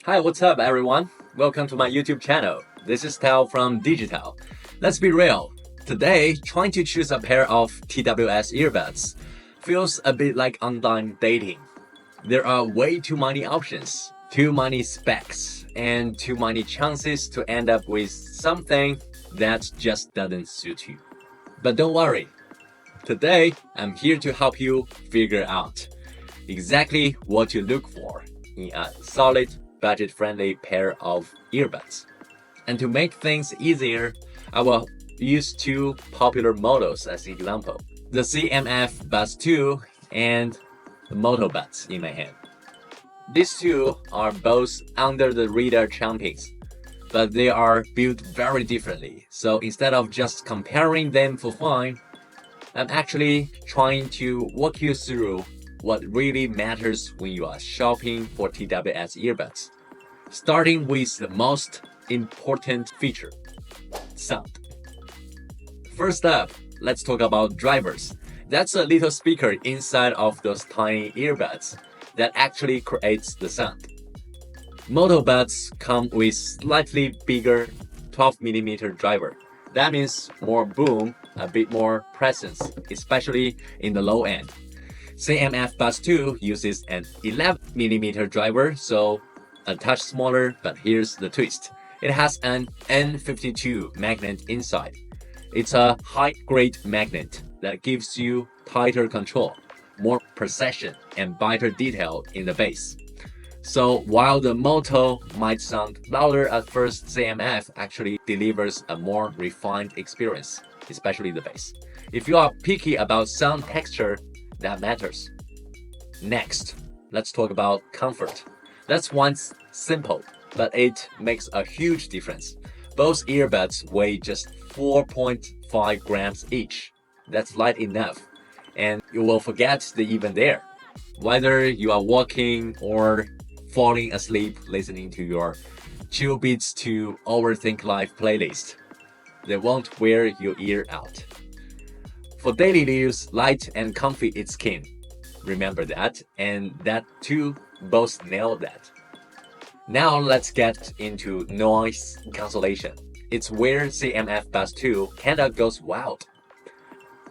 Hi, what's up, everyone? Welcome to my YouTube channel. This is Tao from Digital. Let's be real. Today, trying to choose a pair of TWS earbuds feels a bit like online dating. There are way too many options, too many specs, and too many chances to end up with something that just doesn't suit you. But don't worry. Today, I'm here to help you figure out exactly what to look for in a solid, budget-friendly pair of earbuds. And to make things easier, I will use two popular models as example. The CMF Buds 2 and the Moto Buds in my hand. These two are both under the radar champions, but they are built very differently. So instead of just comparing them for fun, I'm actually trying to walk you through what really matters when you are shopping for TWS earbuds. Starting with the most important feature, sound. First up, let's talk about drivers. That's a little speaker inside of those tiny earbuds that actually creates the sound. Moto buds come with slightly bigger 12mm driver. That means more boom, a bit more presence, especially in the low end. CMF Buds 2 uses an 11mm driver, so a touch smaller, but here's the twist. It has an N52 magnet inside. It's a high-grade magnet that gives you tighter control, more precision, and brighter detail in the bass. So while the Moto might sound louder at first, CMF actually delivers a more refined experience, especially the bass. If you are picky about sound texture, that matters. Next, let's talk about comfort. That's once simple, but it makes a huge difference. Both earbuds weigh just 4.5 grams each. That's light enough, and you will forget they're even there. Whether you are walking or falling asleep listening to your chill beats to overthink life playlist, they won't wear your ear out. For daily use, light and comfy is king. Remember that, and that too, both nail that. Now let's get into noise cancellation. It's where CMF Buds 2 kinda goes wild.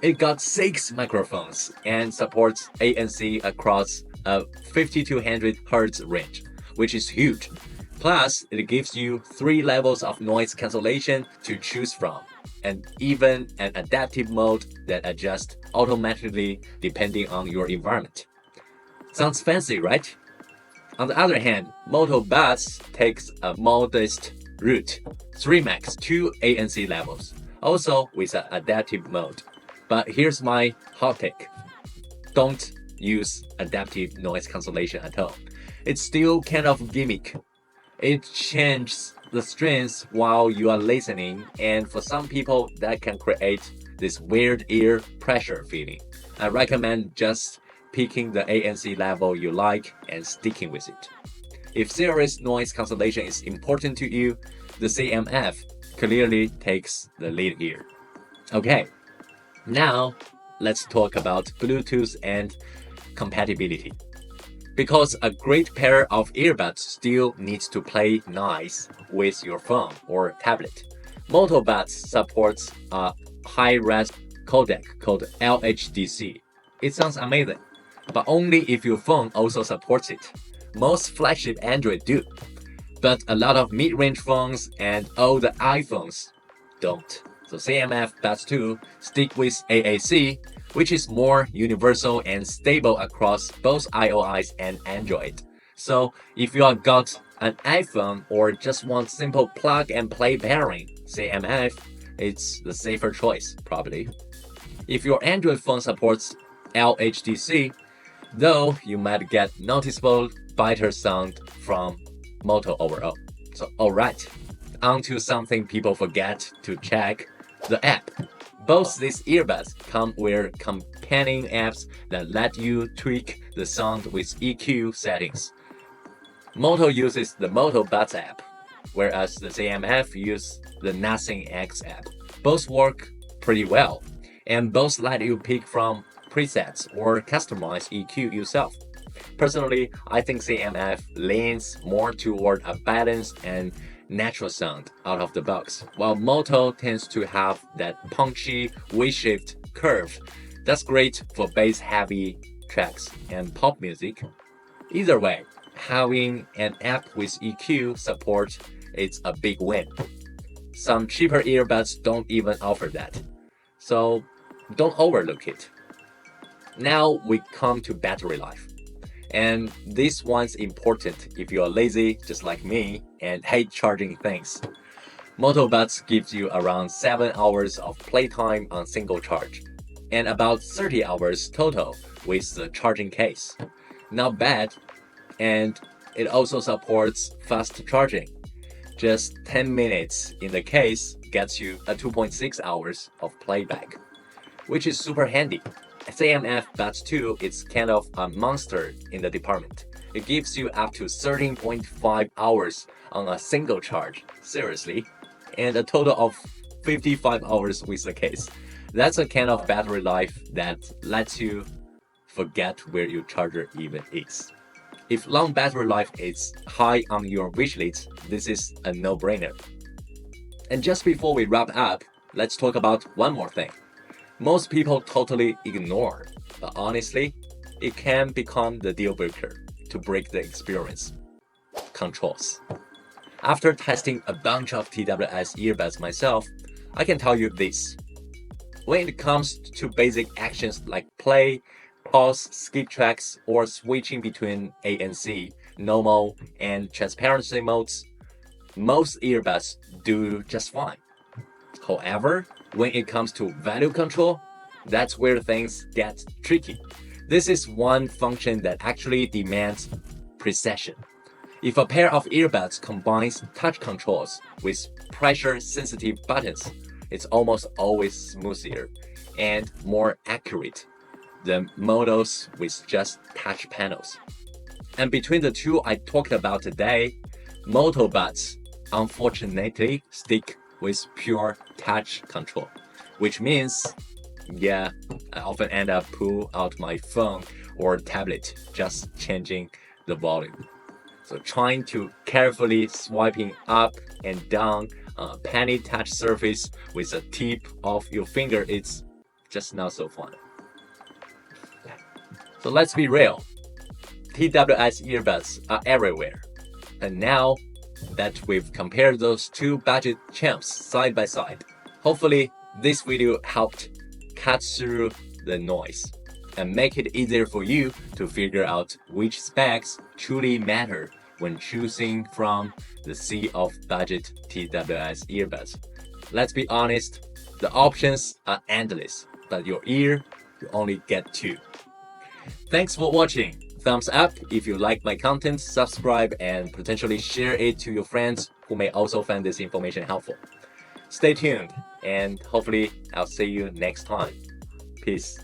It got 6 microphones and supports ANC across a 5200 Hz range, which is huge. Plus, it gives you 3 levels of noise cancellation to choose from, and even an adaptive mode that adjusts automatically depending on your environment. Sounds fancy, right? On the other hand, Moto Buds takes a modest route, 3 max, 2 ANC levels, also with an adaptive mode. But here's my hot take. Don't use adaptive noise cancellation at all. It's still kind of gimmick. It changes the strength while you are listening, and for some people that can create this weird ear pressure feeling. I recommend just picking the ANC level you like and sticking with it. If serious noise cancellation is important to you, the CMF clearly takes the lead here. Okay, now let's talk about Bluetooth and compatibility. Because a great pair of earbuds still needs to play nice with your phone or tablet. Moto Buds supports a high-res codec called LHDC. It sounds amazing, but only if your phone also supports it. Most flagship Android do, but a lot of mid-range phones and all the iPhones don't. So CMF Buds 2 stick with AAC, which is more universal and stable across both iOS and Android. So if you have got an iPhone or just want simple plug and play pairing, CMF it's the safer choice, probably. If your Android phone supports LHDC, though you might get noticeable brighter sound from Moto overall. So alright, on to something people forget to check, the app. Both these earbuds come with companion apps that let you tweak the sound with EQ settings. Moto uses the Moto Buds app, whereas the CMF uses the Nothing X app. Both work pretty well, and both let you pick from presets or customize EQ yourself. Personally, I think CMF leans more toward a balanced and natural sound out of the box, while Moto tends to have that punchy V-shaped curve that's great for bass-heavy tracks and pop music. Either way, having an app with EQ support is a big win. Some cheaper earbuds don't even offer that, so don't overlook it. Now we come to battery life. And this one's important if you're lazy just like me and hate charging things. Moto Buds gives you around 7 hours of playtime on single charge, and about 30 hours total with the charging case. Not bad, and it also supports fast charging. Just 10 minutes in the case gets you a 2.6 hours of playback, which is super handy. SAMF Buds 2 is kind of a monster in the department. It gives you up to 13.5 hours on a single charge, seriously, and a total of 55 hours with the case. That's a kind of battery life that lets you forget where your charger even is. If long battery life is high on your wish list, this is a no-brainer. And just before we wrap up, let's talk about one more thing. Most people totally ignore, but honestly, it can become the deal breaker to break the experience. Controls. After testing a bunch of TWS earbuds myself, I can tell you this. When it comes to basic actions like play, pause, skip tracks, or switching between ANC, normal, and transparency modes, most earbuds do just fine. However, when it comes to value control, that's where things get tricky. This is one function that actually demands precision. If a pair of earbuds combines touch controls with pressure-sensitive buttons, it's almost always smoother and more accurate than models with just touch panels. And between the two I talked about today, Moto Buds unfortunately stick with pure touch control, which means, I often end up pull out my phone or tablet, just changing the volume. So trying to carefully swiping up and down on a penny touch surface with the tip of your finger, it's just not so fun. So let's be real. TWS earbuds are everywhere. And now that we've compared those two budget champs side by side, hopefully this video helped cut through the noise and make it easier for you to figure out which specs truly matter when choosing from the sea of budget TWS earbuds. Let's be honest, the options are endless, but your ear, you only get two. Thanks for watching. Thumbs up if you like my content, subscribe, and potentially share it to your friends who may also find this information helpful. Stay tuned, and hopefully I'll see you next time. Peace.